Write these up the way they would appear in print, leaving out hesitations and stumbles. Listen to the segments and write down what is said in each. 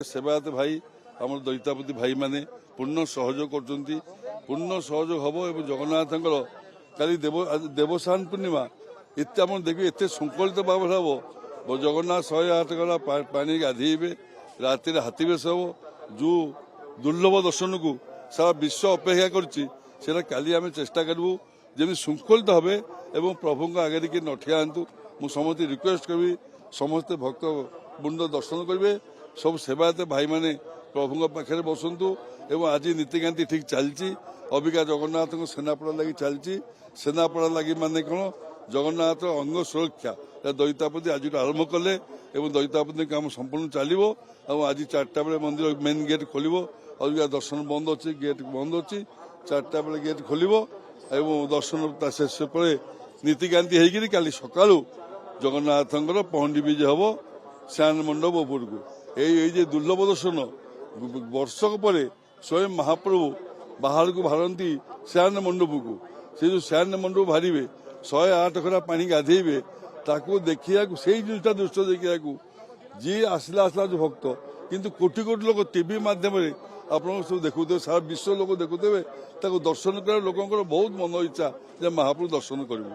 सेवायत भाई आम दैतापति भाई माने पूर्ण सहयोग कर पूर्ण सहयोग हम और जगन्नाथ काली देवसान पूर्णिमा इतने आप देखिए एत श्रृंखलित भाव हम जगन्नाथ 108 गला पानी गाधेबे राति हाथी बेश हम जो दुर्लभ दर्शन को सारा विश्व अपेक्षा कर चेष्टा करूँ जमी श्रृंखलित हे और प्रभु आगे कि नठिया मुझे समस्त रिक्वेस्ट करी समस्ते भक्त बुंद दर्शन करेंगे सब सेवायत भाई माने प्रभु पाखे बसतु एवं आज नीतिकांति ठीक चलती अबिका जगन्नाथ सेनापड़ा लगी चलती सेनापड़ा लगी माने कौन जगन्नाथ अंग सुरक्षा दैतापति आज आरंभ कले दैतापति काम संपूर्ण चलो आज 4टा बेले मंदिर मेन गेट खोल अबिका दर्शन बंद अच्छी गेट बंद अच्छी 4टा बेले गेट खोल दर्शन शेष पर नीतिकांति होगी काली सका जगन्नाथ पहंडी विजे हम श्यान मंडप उपड़ को ये दुर्लभ दर्शन वर्षक पर स्वयं महाप्रभु बाहर को बाहरती श्यान मंडप को से जो श्यान मंडप बाहर 108 खरा पानी गाधेबे ताकू देखिया से जिनटा दृश्य देखिया जी आसला आसला जो भक्त किंतु कोटि कोटि लोग टीवी माध्यम आप सब देखुते सारा विश्व लोग देखुते दर्शन कर लोक बहुत मन इच्छा जे महाप्रभु दर्शन करूँ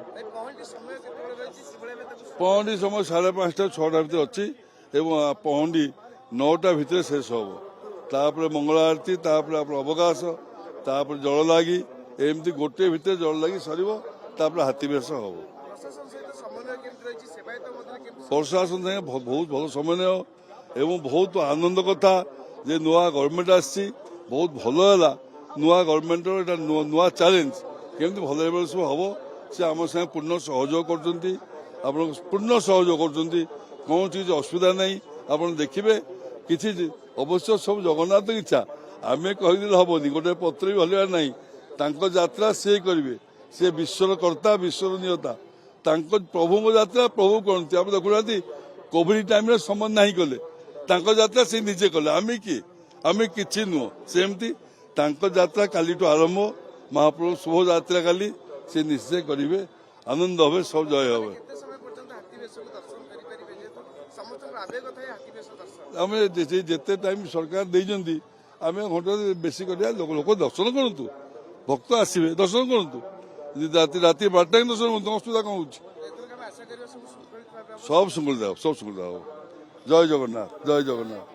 पहंडी समय 5:30 6टा भर अच्छी पहंडी 9टा भितर शेष हम तापर मंगल आरती तापर अवकाश तापर जल लगी एमती गोटे भितर जल लगी सर हाथी बेश हम प्रशासन बहुत भल समन्वय एवं बहुत आनंद कथा जे नुआ गवर्नमेंट आसी बहुत भल है नुआ गवर्नमेंट नुआ चैलेंज केमती भल सब हम से आम साथ पूर्ण सहयोग कर पूर्ण सहयोग कर कौन चीज असुविधा नहीं आप देखिए किसी अवश्य सब जगन्नाथ इच्छा आम कहीदे हेनी गोटे पत्र भी हल्ला ना यात्रा सी करेंगे सी विश्वर कर्ता विश्वर नियता प्रभु यात्रा प्रभु करती आप देखुना कोविड टाइम संबंध नहीं कले यात्रा से निजे कले आम किए आम कि नुह सेमती यात्रा काली आरंभ महाप्रभु शुभ यात्रा काली से निश्चय करेंगे आनंद हे सब जय हे आम जिते टाइम सरकार देती आम घंटे बेसी लोक दर्शन करूँ भक्त आसवे दर्शन करूँ राति 12टा दर्शन करूँ असुविधा कौन हो सब श्रृंखलित जय जगन्नाथ जय जगन्नाथ।